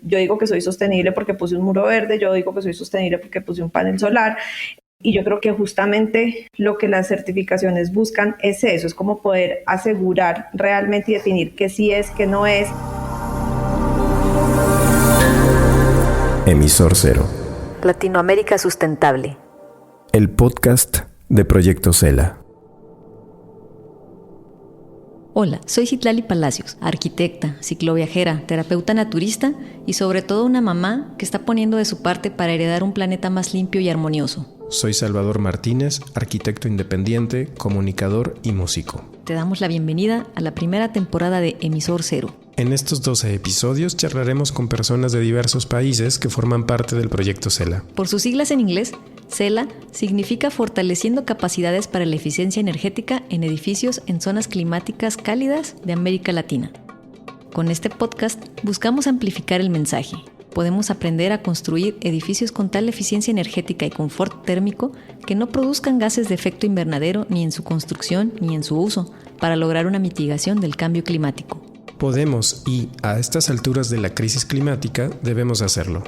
yo digo que soy sostenible porque puse un muro verde, yo digo que soy sostenible porque puse un panel solar. Y yo creo que justamente lo que las certificaciones buscan es eso, es como poder asegurar realmente y definir qué sí es, qué no es. Emisor Cero. Latinoamérica Sustentable. El podcast de Proyecto Cela. Hola, soy Citlali Palacios, arquitecta, cicloviajera, terapeuta naturista y sobre todo una mamá que está poniendo de su parte para heredar un planeta más limpio y armonioso. Soy Salvador Martínez, arquitecto independiente, comunicador y músico. Te damos la bienvenida a la primera temporada de Emisor Cero. En estos 12 episodios charlaremos con personas de diversos países que forman parte del Proyecto Cela. Por sus siglas en inglés, CELA significa fortaleciendo capacidades para la eficiencia energética en edificios en zonas climáticas cálidas de América Latina. Con este podcast buscamos amplificar el mensaje. Podemos aprender a construir edificios con tal eficiencia energética y confort térmico que no produzcan gases de efecto invernadero ni en su construcción ni en su uso, para lograr una mitigación del cambio climático. Podemos y, a estas alturas de la crisis climática, debemos hacerlo.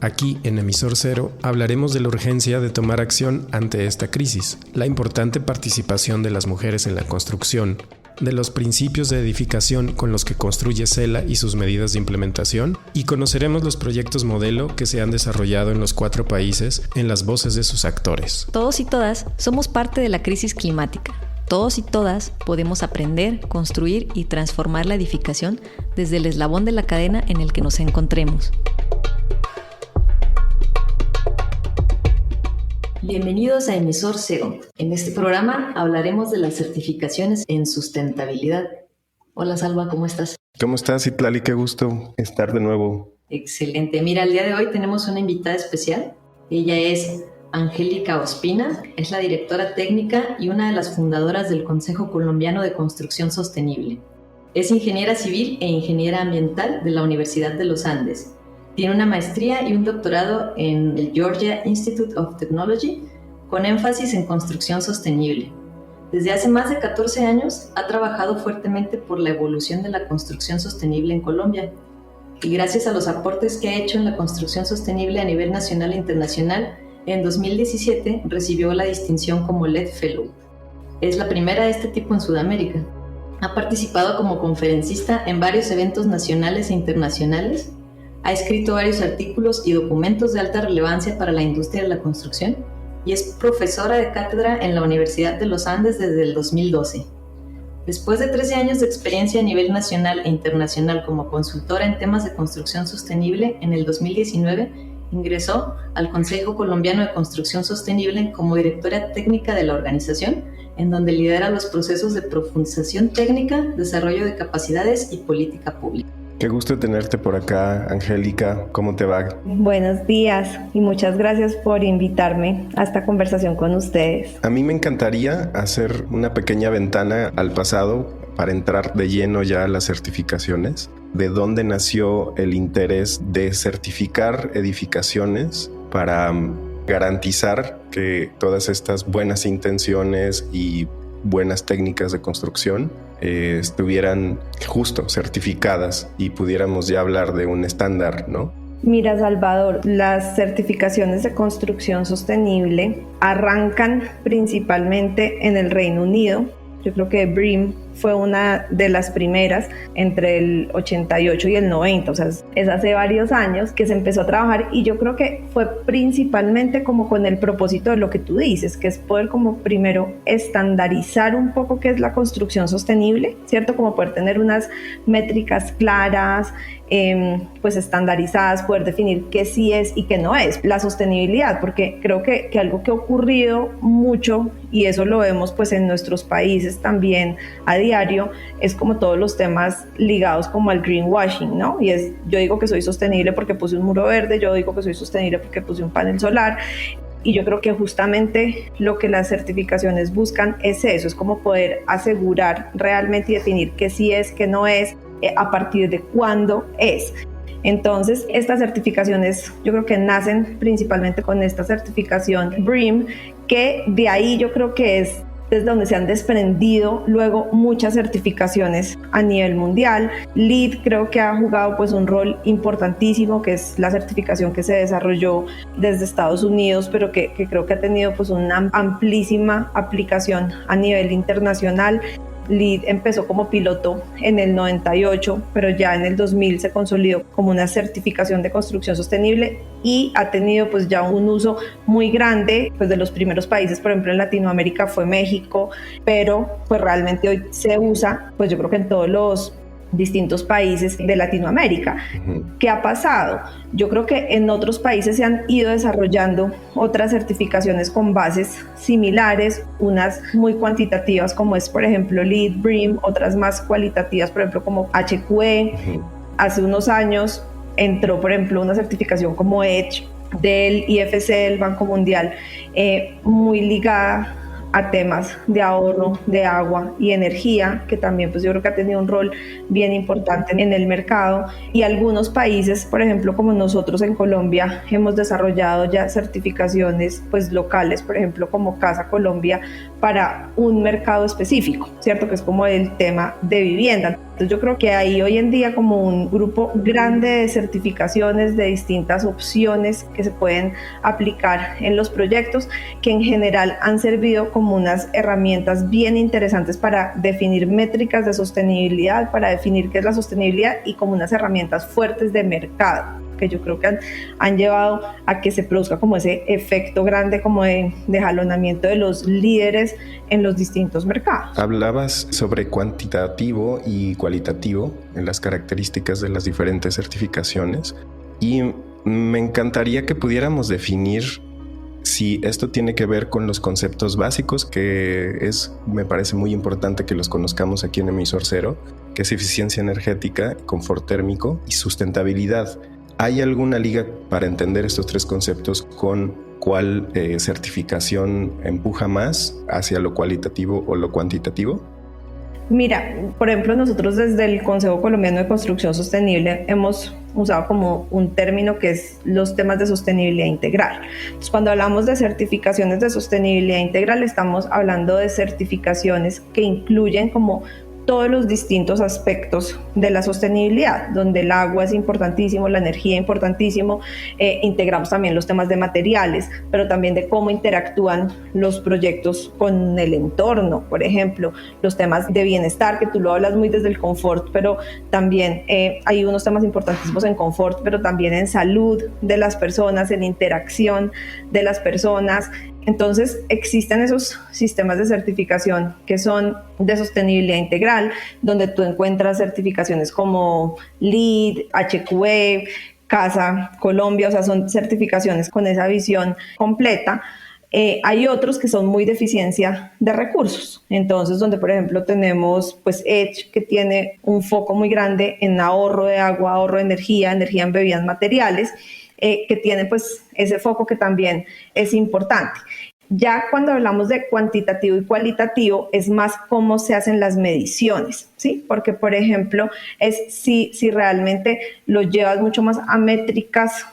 Aquí, en Emisor Cero, hablaremos de la urgencia de tomar acción ante esta crisis, la importante participación de las mujeres en la construcción, de los principios de edificación con los que construye CELA y sus medidas de implementación, y conoceremos los proyectos modelo que se han desarrollado en los 4 países en las voces de sus actores. Todos y todas somos parte de la crisis climática. Todos y todas podemos aprender, construir y transformar la edificación desde el eslabón de la cadena en el que nos encontremos. Bienvenidos a Emisor Cero. En este programa hablaremos de las certificaciones en sustentabilidad. Hola Salva, ¿cómo estás? ¿Cómo estás, Citlali? Qué gusto estar de nuevo. Excelente. Mira, el día de hoy tenemos una invitada especial. Ella es Angélica Ospina, es la directora técnica y una de las fundadoras del Consejo Colombiano de Construcción Sostenible. Es ingeniera civil e ingeniera ambiental de la Universidad de los Andes. Tiene una maestría y un doctorado en el Georgia Institute of Technology con énfasis en construcción sostenible. Desde hace más de 14 años ha trabajado fuertemente por la evolución de la construcción sostenible en Colombia. Y gracias a los aportes que ha hecho en la construcción sostenible a nivel nacional e internacional, en 2017 recibió la distinción como LED Fellow. Es la primera de este tipo en Sudamérica. Ha participado como conferencista en varios eventos nacionales e internacionales. Ha escrito varios artículos y documentos de alta relevancia para la industria de la construcción y es profesora de cátedra en la Universidad de los Andes desde el 2012. Después de 13 años de experiencia a nivel nacional e internacional como consultora en temas de construcción sostenible, en el 2019 ingresó al Consejo Colombiano de Construcción Sostenible como directora técnica de la organización, en donde lidera los procesos de profundización técnica, desarrollo de capacidades y política pública. Qué gusto tenerte por acá, Angélica. ¿Cómo te va? Buenos días y muchas gracias por invitarme a esta conversación con ustedes. A mí me encantaría hacer una pequeña ventana al pasado para entrar de lleno ya a las certificaciones. ¿De dónde nació el interés de certificar edificaciones para garantizar que todas estas buenas intenciones y buenas técnicas de construcción estuvieran justo certificadas y pudiéramos ya hablar de un estándar, ¿no? Mira, Salvador, las certificaciones de construcción sostenible arrancan principalmente en el Reino Unido. Yo creo que BREEAM fue una de las primeras entre el 88 y el 90, o sea, es hace varios años que se empezó a trabajar y yo creo que fue principalmente como con el propósito de lo que tú dices, que es poder como primero estandarizar un poco qué es la construcción sostenible, ¿cierto? Como poder tener unas métricas claras, pues estandarizadas, poder definir qué sí es y qué no es la sostenibilidad, porque creo que algo que ha ocurrido mucho, y eso lo vemos pues en nuestros países también a diario, es como todos los temas ligados como al greenwashing, ¿no? Y es, yo digo que soy sostenible porque puse un muro verde, yo digo que soy sostenible porque puse un panel solar, y yo creo que justamente lo que las certificaciones buscan es eso, es como poder asegurar realmente y definir qué sí es, qué no es, a partir de cuándo es. Entonces, estas certificaciones yo creo que nacen principalmente con esta certificación BREEAM, que de ahí yo creo que es desde donde se han desprendido luego muchas certificaciones a nivel mundial. LEED creo que ha jugado pues un rol importantísimo, que es la certificación que se desarrolló desde Estados Unidos, pero que creo que ha tenido pues una amplísima aplicación a nivel internacional. LEED empezó como piloto en el 98, pero ya en el 2000 se consolidó como una certificación de construcción sostenible y ha tenido pues ya un uso muy grande. Pues de los primeros países, por ejemplo en Latinoamérica fue México, pero pues realmente hoy se usa pues yo creo que en todos los distintos países de Latinoamérica. ¿Qué ha pasado? Yo creo que en otros países se han ido desarrollando otras certificaciones con bases similares, unas muy cuantitativas como es por ejemplo LEED, BREEAM, otras más cualitativas por ejemplo como HQE. Hace unos años entró por ejemplo una certificación como EDGE del IFC, del Banco Mundial, muy ligada a temas de ahorro de agua y energía, que también pues yo creo que ha tenido un rol bien importante en el mercado. Y algunos países, por ejemplo como nosotros en Colombia, hemos desarrollado ya certificaciones pues locales, por ejemplo como Casa Colombia, para un mercado específico, ¿cierto? Que es como el tema de vivienda. Entonces yo creo que hay hoy en día como un grupo grande de certificaciones de distintas opciones que se pueden aplicar en los proyectos, que en general han servido como unas herramientas bien interesantes para definir métricas de sostenibilidad, para definir qué es la sostenibilidad y como unas herramientas fuertes de mercado, que yo creo que han llevado a que se produzca como ese efecto grande como de jalonamiento de los líderes en los distintos mercados. Hablabas sobre cuantitativo y cualitativo en las características de las diferentes certificaciones y me encantaría que pudiéramos definir si esto tiene que ver con los conceptos básicos, que me parece muy importante que los conozcamos aquí en Emisor Cero, que es eficiencia energética, confort térmico y sustentabilidad. ¿Hay alguna liga para entender estos tres conceptos con cuál certificación empuja más hacia lo cualitativo o lo cuantitativo? Mira, por ejemplo, nosotros desde el Consejo Colombiano de Construcción Sostenible hemos usado como un término que es los temas de sostenibilidad integral. Entonces, cuando hablamos de certificaciones de sostenibilidad integral, estamos hablando de certificaciones que incluyen como todos los distintos aspectos de la sostenibilidad, donde el agua es importantísimo, la energía importantísimo, integramos también los temas de materiales, pero también de cómo interactúan los proyectos con el entorno, por ejemplo, los temas de bienestar, que tú lo hablas muy desde el confort, pero también hay unos temas importantísimos en confort, pero también en salud de las personas, en interacción de las personas. Entonces existen esos sistemas de certificación que son de sostenibilidad integral, donde tú encuentras certificaciones como LEED, HQE, Casa Colombia, o sea, son certificaciones con esa visión completa. Hay otros que son muy de eficiencia de recursos, entonces donde por ejemplo tenemos pues EDGE, que tiene un foco muy grande en ahorro de agua, ahorro de energía en bebidas materiales, que tiene pues ese foco que también es importante. Ya cuando hablamos de cuantitativo y cualitativo es más cómo se hacen las mediciones, ¿sí? Porque por ejemplo es si realmente lo llevas mucho más a métricas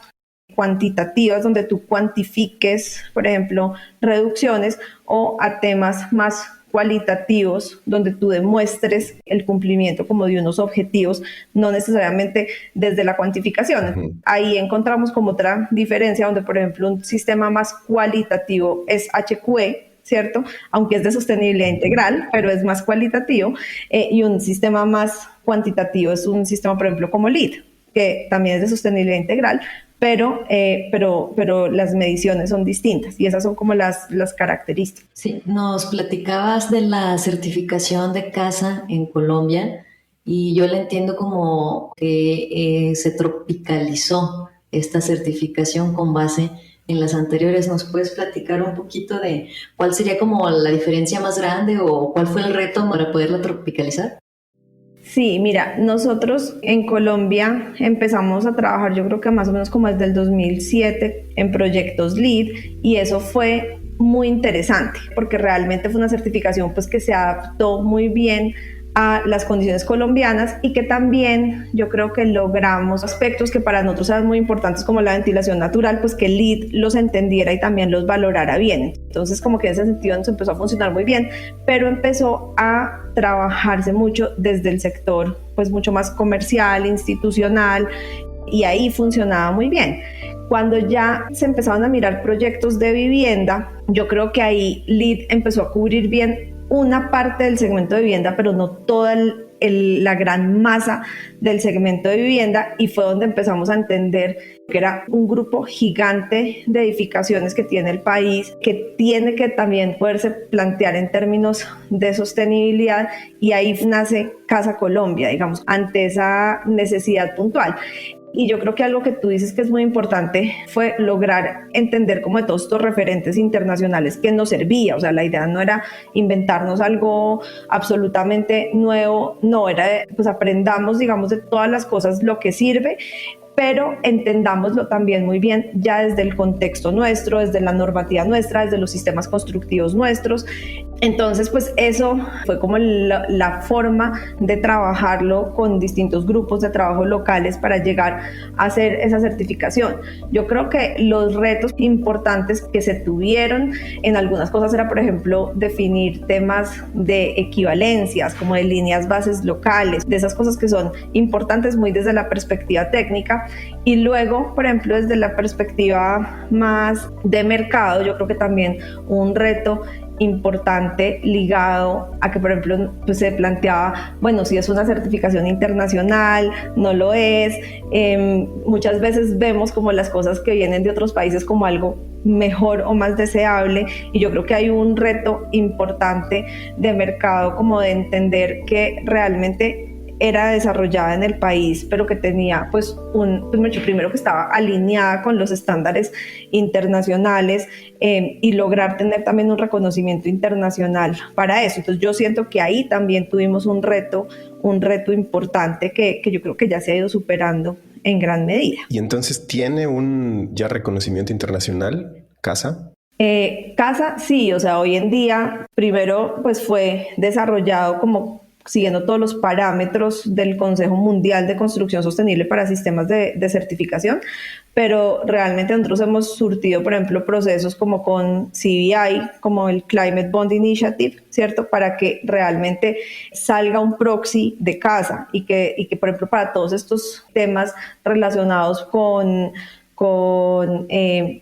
cuantitativas donde tú cuantifiques, por ejemplo, reducciones, o a temas más cualitativos donde tú demuestres el cumplimiento como de unos objetivos, no necesariamente desde la cuantificación. Ahí encontramos como otra diferencia donde, por ejemplo, un sistema más cualitativo es HQE, ¿cierto? Aunque es de sostenibilidad integral, pero es más cualitativo, y un sistema más cuantitativo es un sistema, por ejemplo, como LEED, que también es de sostenibilidad integral, pero las mediciones son distintas y esas son como las características. Sí, nos platicabas de la certificación de casa en Colombia y yo la entiendo como que se tropicalizó esta certificación con base en las anteriores. ¿Nos puedes platicar un poquito de cuál sería como la diferencia más grande o cuál fue el reto para poderla tropicalizar? Sí, mira, nosotros en Colombia empezamos a trabajar, yo creo que más o menos como desde el 2007 en proyectos LEED, y eso fue muy interesante porque realmente fue una certificación pues que se adaptó muy bien a las condiciones colombianas y que también yo creo que logramos aspectos que para nosotros eran muy importantes como la ventilación natural, pues que LEED los entendiera y también los valorara bien. Entonces como que en ese sentido nos empezó a funcionar muy bien, pero empezó a trabajarse mucho desde el sector pues mucho más comercial, institucional, y ahí funcionaba muy bien. Cuando ya se empezaron a mirar proyectos de vivienda, yo creo que ahí LEED empezó a cubrir bien una parte del segmento de vivienda, pero no toda la gran masa del segmento de vivienda, y fue donde empezamos a entender que era un grupo gigante de edificaciones que tiene el país, que tiene que también poderse plantear en términos de sostenibilidad, y ahí nace Casa Colombia, digamos, ante esa necesidad puntual. Y yo creo que algo que tú dices que es muy importante fue lograr entender como de todos estos referentes internacionales que nos servía. O sea, la idea no era inventarnos algo absolutamente nuevo, no, era pues aprendamos, digamos, de todas las cosas lo que sirve, pero entendámoslo también muy bien ya desde el contexto nuestro, desde la normativa nuestra, desde los sistemas constructivos nuestros. Entonces, pues eso fue como la forma de trabajarlo con distintos grupos de trabajo locales para llegar a hacer esa certificación. Yo creo que los retos importantes que se tuvieron en algunas cosas era, por ejemplo, definir temas de equivalencias, como de líneas bases locales, de esas cosas que son importantes muy desde la perspectiva técnica, y luego, por ejemplo, desde la perspectiva más de mercado, yo creo que también un reto importante ligado a que, por ejemplo, pues se planteaba, bueno, si es una certificación internacional, no lo es. Muchas veces vemos como las cosas que vienen de otros países como algo mejor o más deseable, y yo creo que hay un reto importante de mercado, como de entender que realmente era desarrollada en el país, pero que tenía pues primero que estaba alineada con los estándares internacionales, y lograr tener también un reconocimiento internacional para eso. Entonces yo siento que ahí también tuvimos un reto importante que yo creo que ya se ha ido superando en gran medida. ¿Y entonces tiene un ya reconocimiento internacional, Casa? Casa, sí, o sea, hoy en día primero pues fue desarrollado como siguiendo todos los parámetros del Consejo Mundial de Construcción Sostenible para sistemas de certificación, pero realmente nosotros hemos surtido, por ejemplo, procesos como con CBI, como el Climate Bond Initiative, ¿cierto? Para que realmente salga un proxy de Casa y que por ejemplo, para todos estos temas relacionados con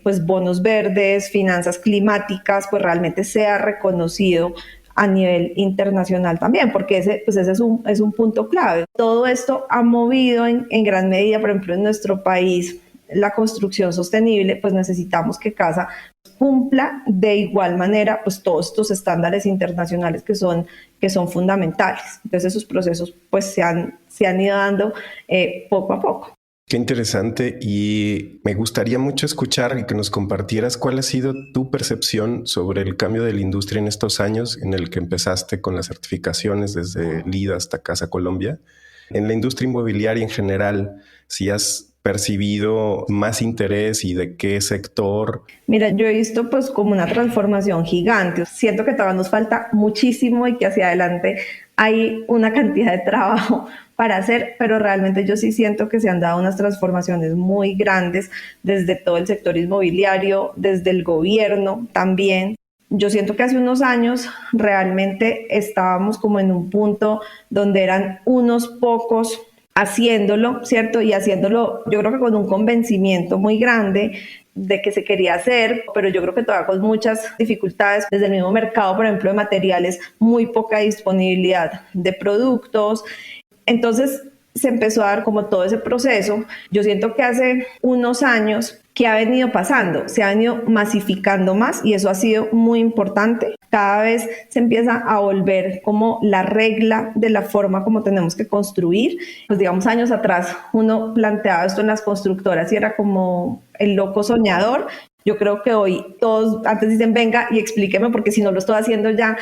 pues bonos verdes, finanzas climáticas, pues realmente sea reconocido a nivel internacional también, porque ese es un punto clave. Todo esto ha movido en gran medida, por ejemplo, en nuestro país, la construcción sostenible, pues necesitamos que Casa cumpla de igual manera pues todos estos estándares internacionales que son fundamentales. Entonces esos procesos pues se han ido dando poco a poco. Qué interesante, y me gustaría mucho escuchar y que nos compartieras cuál ha sido tu percepción sobre el cambio de la industria en estos años en el que empezaste con las certificaciones desde LEED hasta Casa Colombia. En la industria inmobiliaria en general, si has percibido más interés y de qué sector. Mira, yo he visto pues como una transformación gigante. Siento que todavía nos falta muchísimo y que hacia adelante hay una cantidad de trabajo para hacer, pero realmente yo sí siento que se han dado unas transformaciones muy grandes desde todo el sector inmobiliario, desde el gobierno también. Yo siento que hace unos años realmente estábamos como en un punto donde eran unos pocos haciéndolo, ¿cierto? Y haciéndolo yo creo que con un convencimiento muy grande de que se quería hacer, pero yo creo que todavía con muchas dificultades desde el mismo mercado, por ejemplo, de materiales, muy poca disponibilidad de productos. Entonces se empezó a dar como todo ese proceso. Yo siento que hace unos años que ha venido pasando, se ha venido masificando más, y eso ha sido muy importante. Cada vez se empieza a volver como la regla de la forma como tenemos que construir. Pues digamos, años atrás uno planteaba esto en las constructoras y era como el loco soñador. Yo creo que hoy todos antes dicen venga y explíqueme, porque si no lo estoy haciendo ya,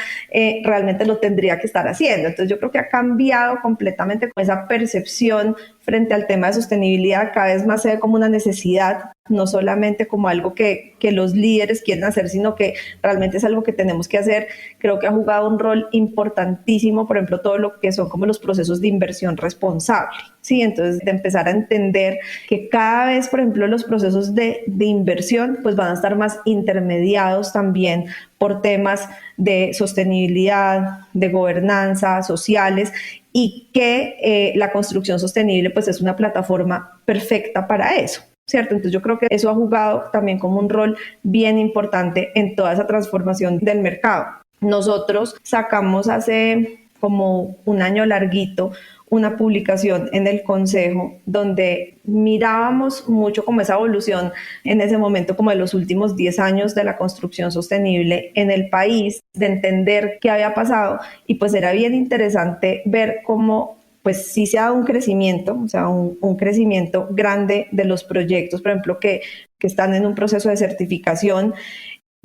realmente lo tendría que estar haciendo. Entonces yo creo que ha cambiado completamente con esa percepción frente al tema de sostenibilidad cada vez más se ve como una necesidad, no solamente como algo que los líderes quieren hacer, sino que realmente es algo que tenemos que hacer. Creo que ha jugado un rol importantísimo, por ejemplo, todo lo que son como los procesos de inversión responsable, ¿sí? Entonces, de empezar a entender que cada vez, por ejemplo, los procesos de inversión pues van a estar más intermediados también por temas de sostenibilidad, de gobernanza, sociales, y que la construcción sostenible pues es una plataforma perfecta para eso, ¿cierto? Entonces yo creo que eso ha jugado también como un rol bien importante en toda esa transformación del mercado. Nosotros sacamos hace como un año larguito una publicación en el Consejo donde mirábamos mucho como esa evolución en ese momento, como de los últimos 10 años de la construcción sostenible en el país, de entender qué había pasado, y pues era bien interesante ver cómo pues sí se ha dado un crecimiento, o sea, un crecimiento grande de los proyectos, por ejemplo, que están en un proceso de certificación.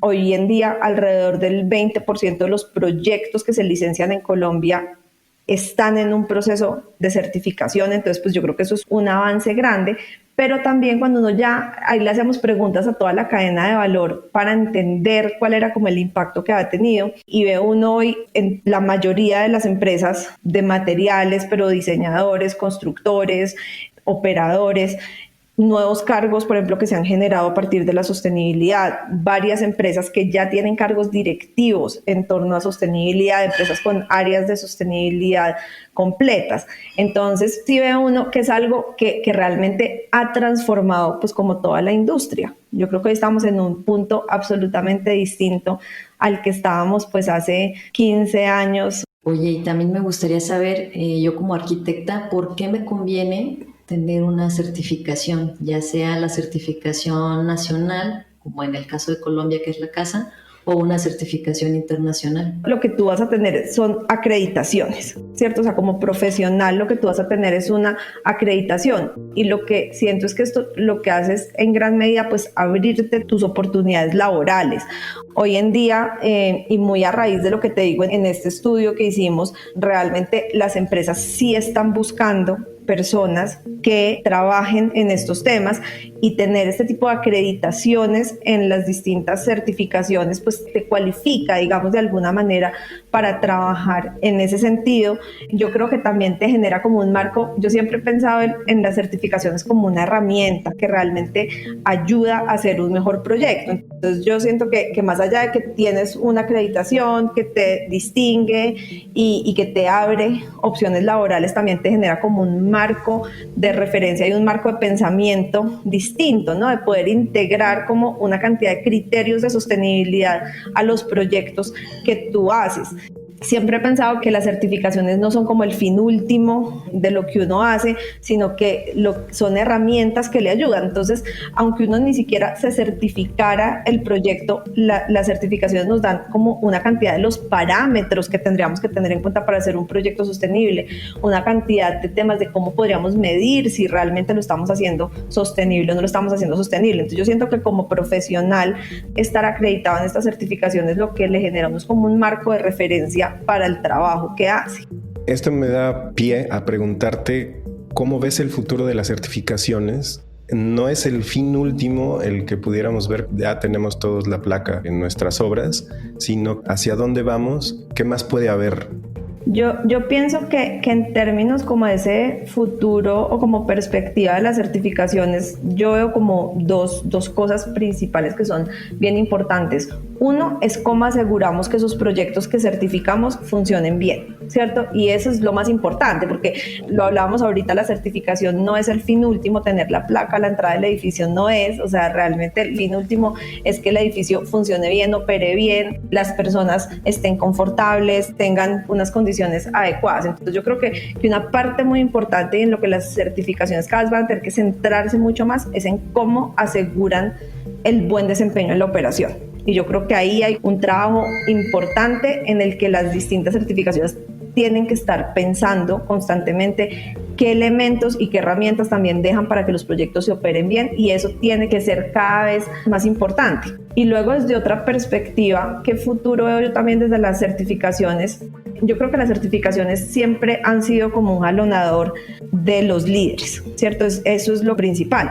Hoy en día, alrededor del 20% de los proyectos que se licencian en Colombia están en un proceso de certificación, entonces pues yo creo que eso es un avance grande, pero también cuando uno ya, ahí le hacemos preguntas a toda la cadena de valor para entender cuál era como el impacto que ha tenido, y ve uno hoy en la mayoría de las empresas de materiales, pero diseñadores, constructores, operadores, nuevos cargos, por ejemplo, que se han generado a partir de la sostenibilidad, varias empresas que ya tienen cargos directivos en torno a sostenibilidad, empresas con áreas de sostenibilidad completas. Entonces, sí ve uno que es algo que realmente ha transformado pues como toda la industria. Yo creo que hoy estamos en un punto absolutamente distinto al que estábamos pues hace 15 años. Oye, y también me gustaría saber, yo como arquitecta, ¿por qué me conviene tener una certificación, ya sea la certificación nacional, como en el caso de Colombia, que es la casa, o una certificación internacional? Lo que tú vas a tener son acreditaciones, ¿cierto? O sea, como profesional lo que tú vas a tener es una acreditación, y lo que siento es que esto lo que hace es en gran medida pues abrirte tus oportunidades laborales. Hoy en día, y muy a raíz de lo que te digo en este estudio que hicimos, realmente las empresas sí están buscando personas que trabajen en estos temas, y tener este tipo de acreditaciones en las distintas certificaciones pues te cualifica, digamos, de alguna manera para trabajar en ese sentido. Yo creo que también te genera como un marco. Yo siempre he pensado en las certificaciones como una herramienta que realmente ayuda a hacer un mejor proyecto. Entonces yo siento que más allá de que tienes una acreditación que te distingue y que te abre opciones laborales, también te genera como un marco de referencia y un marco de pensamiento distinto, ¿no? De poder integrar como una cantidad de criterios de sostenibilidad a los proyectos que tú haces. Siempre he pensado que las certificaciones no son como el fin último de lo que uno hace, sino que son herramientas que le ayudan. Entonces, aunque uno ni siquiera se certificara el proyecto, las certificaciones nos dan como una cantidad de los parámetros que tendríamos que tener en cuenta para hacer un proyecto sostenible, una cantidad de temas de cómo podríamos medir si realmente lo estamos haciendo sostenible o no lo estamos haciendo sostenible. Entonces, yo siento que como profesional, estar acreditado en estas certificaciones lo que le genera es como un marco de referencia para el trabajo que hace. Esto me da pie a preguntarte cómo ves el futuro de las certificaciones. No es el fin último el que pudiéramos ver, ya tenemos todos la placa en nuestras obras, sino hacia dónde vamos, qué más puede haber. Yo pienso que en términos como ese futuro o como perspectiva de las certificaciones, yo veo como dos cosas principales que son bien importantes. Uno es cómo aseguramos que esos proyectos que certificamos funcionen bien, ¿cierto? Y eso es lo más importante, porque lo hablábamos ahorita, la certificación no es el fin último, tener la placa a la entrada del edificio no es, o sea, realmente el fin último es que el edificio funcione bien, opere bien, las personas estén confortables, tengan unas condiciones adecuadas. Entonces yo creo que una parte muy importante y en lo que las certificaciones cada vez van a tener que centrarse mucho más es en cómo aseguran el buen desempeño en la operación. Y yo creo que ahí hay un trabajo importante en el que las distintas certificaciones tienen que estar pensando constantemente qué elementos y qué herramientas también dejan para que los proyectos se operen bien, y eso tiene que ser cada vez más importante. Y luego, desde otra perspectiva, ¿qué futuro veo yo también desde las certificaciones? yo creo que las certificaciones siempre han sido como un jalonador de los líderes, ¿cierto? Eso es lo principal.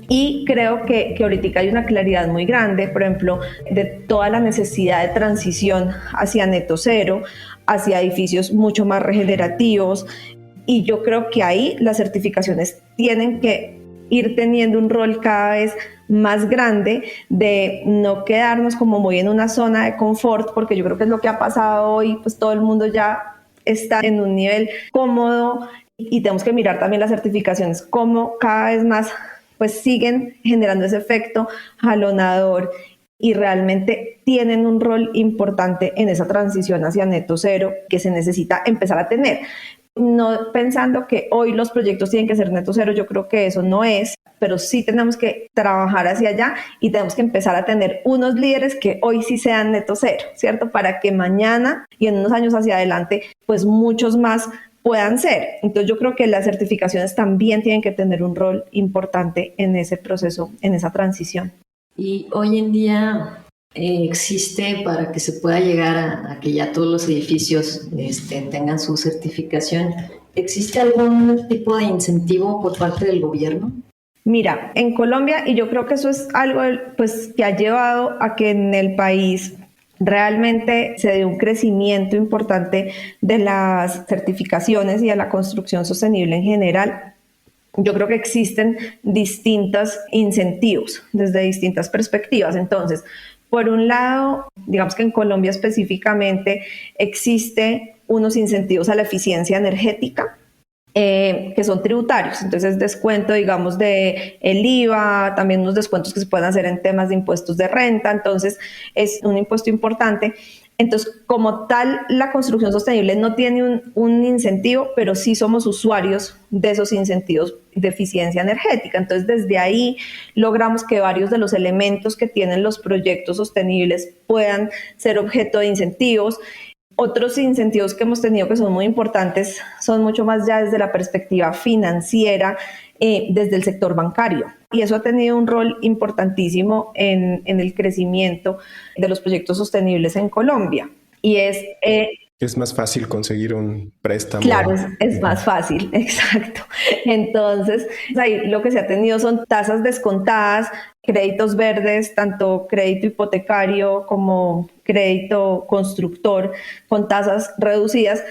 Y creo que ahorita hay una claridad muy grande, por ejemplo, de toda la necesidad de transición hacia neto cero, hacia edificios mucho más regenerativos. Y yo creo que ahí las certificaciones tienen que ir teniendo un rol cada vez más grande de no quedarnos como muy en una zona de confort, porque yo creo que es lo que ha pasado hoy, pues todo el mundo ya está en un nivel cómodo y tenemos que mirar también las certificaciones como cada vez más pues siguen generando ese efecto jalonador y realmente tienen un rol importante en esa transición hacia neto cero que se necesita empezar a tener. No pensando que hoy los proyectos tienen que ser neto cero, yo creo que eso no es, pero sí tenemos que trabajar hacia allá y tenemos que empezar a tener unos líderes que hoy sí sean neto cero, ¿cierto? Para que mañana y en unos años hacia adelante, pues muchos más puedan ser. Entonces yo creo que las certificaciones también tienen que tener un rol importante en ese proceso, en esa transición. Y hoy en día existe para que se pueda llegar a que ya todos los edificios tengan su certificación. ¿Existe algún tipo de incentivo por parte del gobierno? Mira, en Colombia, y yo creo que eso es algo pues, que ha llevado a que en el país realmente se dé un crecimiento importante de las certificaciones y de la construcción sostenible en general. Yo creo que existen distintos incentivos desde distintas perspectivas. Entonces, por un lado, digamos que en Colombia específicamente existe unos incentivos a la eficiencia energética, que son tributarios, entonces descuento, digamos, de el IVA, también unos descuentos que se pueden hacer en temas de impuestos de renta, entonces es un impuesto importante. Entonces, como tal, la construcción sostenible no tiene un incentivo, pero sí somos usuarios de esos incentivos de eficiencia energética. Entonces, desde ahí logramos que varios de los elementos que tienen los proyectos sostenibles puedan ser objeto de incentivos. Otros incentivos que hemos tenido que son muy importantes son mucho más ya desde la perspectiva financiera, desde el sector bancario. Y eso ha tenido un rol importantísimo en el crecimiento de los proyectos sostenibles en Colombia. Y es más fácil conseguir un préstamo. Claro, es más fácil, exacto. Entonces, ahí lo que se ha tenido son tasas descontadas, créditos verdes, tanto crédito hipotecario como crédito constructor, con tasas reducidas,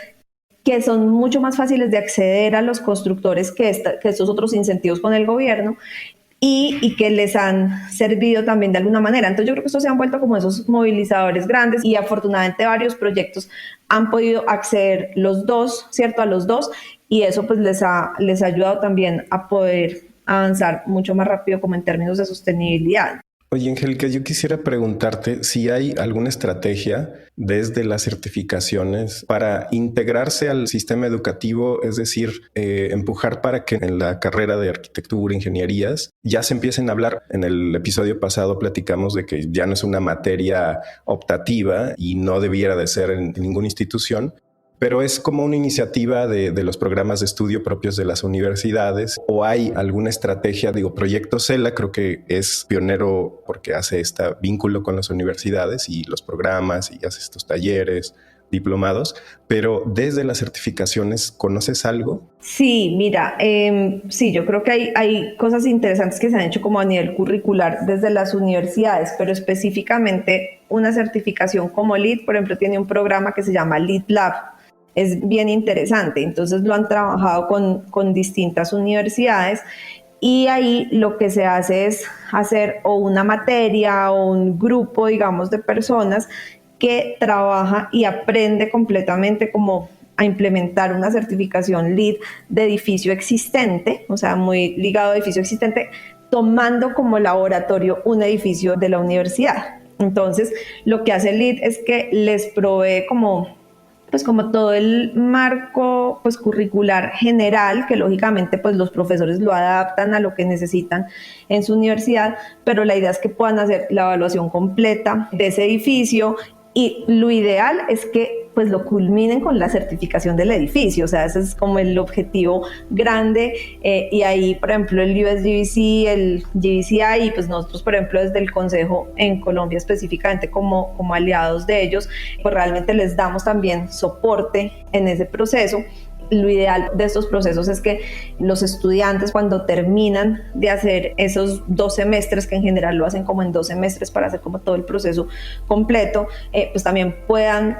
que son mucho más fáciles de acceder a los constructores que estos otros incentivos con el gobierno. Y que les han servido también de alguna manera. Entonces yo creo que estos se han vuelto como esos movilizadores grandes y afortunadamente varios proyectos han podido acceder los dos, ¿cierto? A los dos, y eso pues les ha ayudado también a poder avanzar mucho más rápido como en términos de sostenibilidad. Oye, Angélica, yo quisiera preguntarte si hay alguna estrategia desde las certificaciones para integrarse al sistema educativo, es decir, empujar para que en la carrera de arquitectura, ingenierías, ya se empiecen a hablar. En el episodio pasado platicamos de que ya no es una materia optativa y no debiera de ser en ninguna institución, pero es como una iniciativa de los programas de estudio propios de las universidades. ¿O hay alguna estrategia? Proyecto CELA creo que es pionero porque hace este vínculo con las universidades y los programas y hace estos talleres, diplomados, pero desde las certificaciones, ¿conoces algo? Sí, mira, sí, yo creo que hay cosas interesantes que se han hecho como a nivel curricular desde las universidades, pero específicamente una certificación como LEED, por ejemplo, tiene un programa que se llama LEED Lab. Es bien interesante, entonces lo han trabajado con distintas universidades y ahí lo que se hace es hacer o una materia o un grupo, digamos, de personas que trabaja y aprende completamente como a implementar una certificación LEED de edificio existente, o sea, muy ligado a edificio existente, tomando como laboratorio un edificio de la universidad. Entonces, lo que hace LEED es que les provee como todo el marco pues curricular general, que lógicamente pues los profesores lo adaptan a lo que necesitan en su universidad, pero la idea es que puedan hacer la evaluación completa de ese edificio y lo ideal es que pues lo culminen con la certificación del edificio. O sea, ese es como el objetivo grande, y ahí, por ejemplo, el USGBC, el GBCI, y pues nosotros, por ejemplo, desde el Consejo en Colombia específicamente como aliados de ellos, pues realmente les damos también soporte en ese proceso. Lo ideal de estos procesos es que los estudiantes, cuando terminan de hacer esos 2 semestres, que en general lo hacen como en 2 semestres para hacer como todo el proceso completo, pues también puedan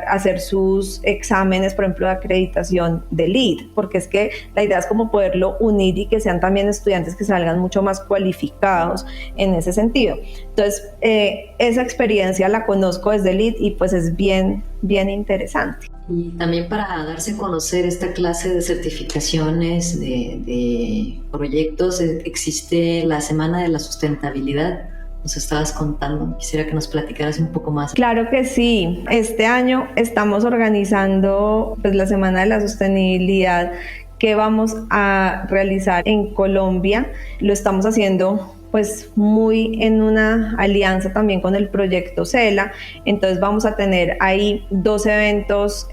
hacer sus exámenes, por ejemplo, de acreditación de LEED, porque es que la idea es como poderlo unir y que sean también estudiantes que salgan mucho más cualificados en ese sentido. Entonces, esa experiencia la conozco desde LEED y pues es bien interesante. Y también para darse a conocer esta clase de certificaciones de proyectos, existe la Semana de la Sustentabilidad. Nos estabas contando, quisiera que nos platicaras un poco más. Claro que sí. Este año estamos organizando pues la Semana de la Sostenibilidad que vamos a realizar en Colombia. Lo estamos haciendo pues muy en una alianza también con el proyecto CELA. Entonces vamos a tener ahí 2 eventos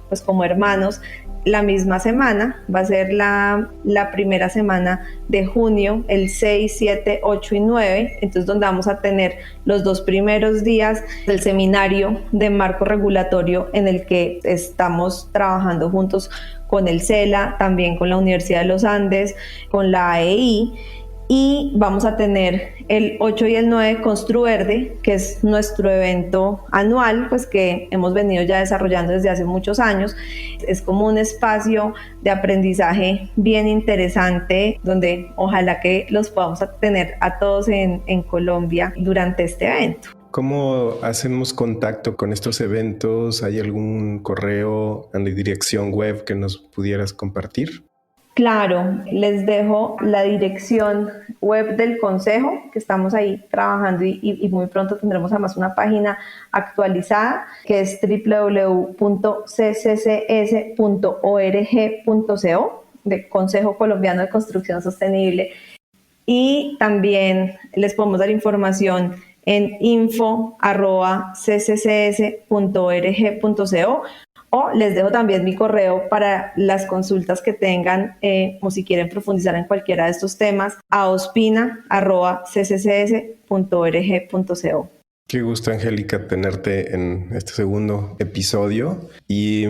pues como hermanos la misma semana. Va a ser la primera semana de junio, el 6, 7, 8 y 9, entonces donde vamos a tener los 2 primeros días del seminario de marco regulatorio en el que estamos trabajando juntos con el CELA, también con la Universidad de los Andes, con la AEI. Y vamos a tener el 8 y el 9 Construverde, que es nuestro evento anual, pues que hemos venido ya desarrollando desde hace muchos años. Es como un espacio de aprendizaje bien interesante, donde ojalá que los podamos tener a todos en Colombia durante este evento. ¿Cómo hacemos contacto con estos eventos? ¿Hay algún correo en la dirección web que nos pudieras compartir? Claro, les dejo la dirección web del Consejo, que estamos ahí trabajando y muy pronto tendremos además una página actualizada, que es www.cccs.org.co, de Consejo Colombiano de Construcción Sostenible. Y también les podemos dar información en info@cccs.org.co. O les dejo también mi correo para las consultas que tengan, o si quieren profundizar en cualquiera de estos temas, a ospina@cccs.org.co. Qué gusto, Angélica, tenerte en este segundo episodio. Y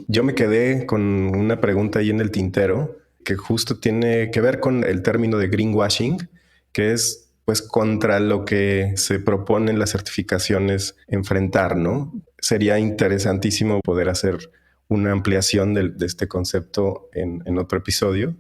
yo me quedé con una pregunta ahí en el tintero que justo tiene que ver con el término de greenwashing, que es pues contra lo que se proponen las certificaciones enfrentar, ¿no? Sería interesantísimo poder hacer una ampliación de este concepto en otro episodio,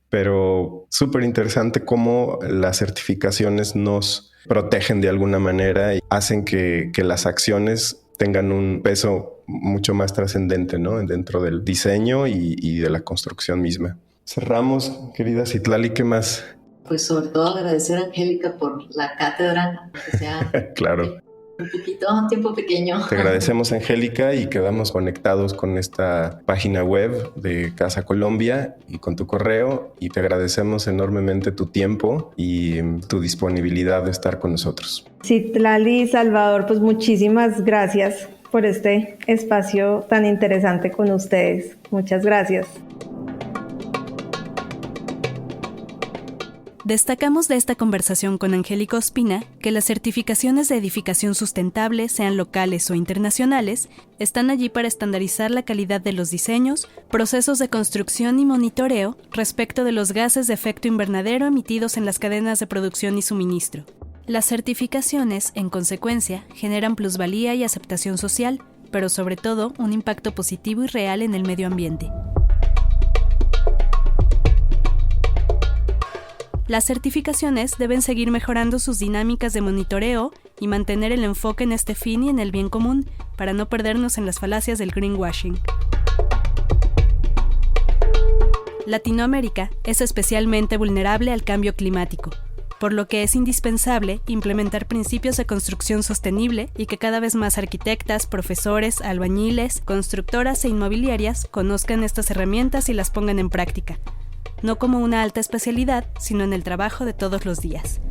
pero súper interesante cómo las certificaciones nos protegen de alguna manera y hacen que las acciones tengan un peso mucho más trascendente, ¿no? Dentro del diseño y de la construcción misma. Cerramos, querida Citlali, ¿qué más? Pues sobre todo agradecer a Angélica por la cátedra, que sea claro. un tiempo pequeño. Te agradecemos, Angélica, y quedamos conectados con esta página web de Casa Colombia y con tu correo, y te agradecemos enormemente tu tiempo y tu disponibilidad de estar con nosotros. Citlali y Salvador, pues muchísimas gracias por este espacio tan interesante con ustedes. Muchas gracias. Destacamos de esta conversación con Angélica Ospina que las certificaciones de edificación sustentable, sean locales o internacionales, están allí para estandarizar la calidad de los diseños, procesos de construcción y monitoreo respecto de los gases de efecto invernadero emitidos en las cadenas de producción y suministro. Las certificaciones, en consecuencia, generan plusvalía y aceptación social, pero sobre todo un impacto positivo y real en el medio ambiente. Las certificaciones deben seguir mejorando sus dinámicas de monitoreo y mantener el enfoque en este fin y en el bien común, para no perdernos en las falacias del greenwashing. Latinoamérica es especialmente vulnerable al cambio climático, por lo que es indispensable implementar principios de construcción sostenible y que cada vez más arquitectas, profesores, albañiles, constructoras e inmobiliarias conozcan estas herramientas y las pongan en práctica, no como una alta especialidad, sino en el trabajo de todos los días.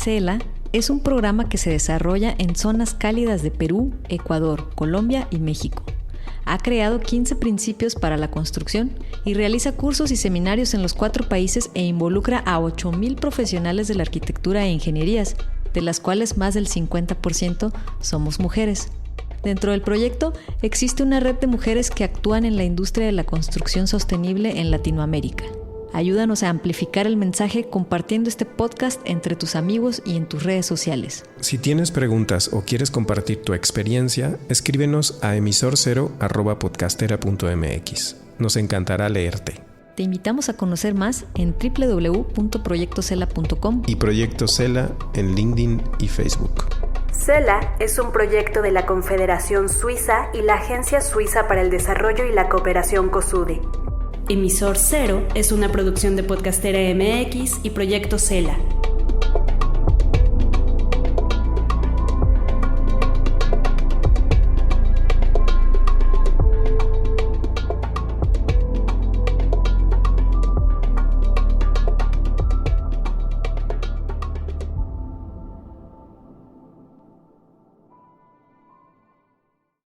CELA es un programa que se desarrolla en zonas cálidas de Perú, Ecuador, Colombia y México. Ha creado 15 principios para la construcción y realiza cursos y seminarios en los 4 países e involucra a 8,000 profesionales de la arquitectura e ingenierías, de las cuales más del 50% somos mujeres. Dentro del proyecto existe una red de mujeres que actúan en la industria de la construcción sostenible en Latinoamérica. Ayúdanos a amplificar el mensaje compartiendo este podcast entre tus amigos y en tus redes sociales. Si tienes preguntas o quieres compartir tu experiencia, escríbenos a emisor0@podcastera.mx. Nos encantará leerte. Te invitamos a conocer más en www.proyectocela.com y Proyecto Cela en LinkedIn y Facebook. CELA es un proyecto de la Confederación Suiza y la Agencia Suiza para el Desarrollo y la Cooperación COSUDE. Emisor Cero es una producción de Podcastera MX y Proyecto Cela.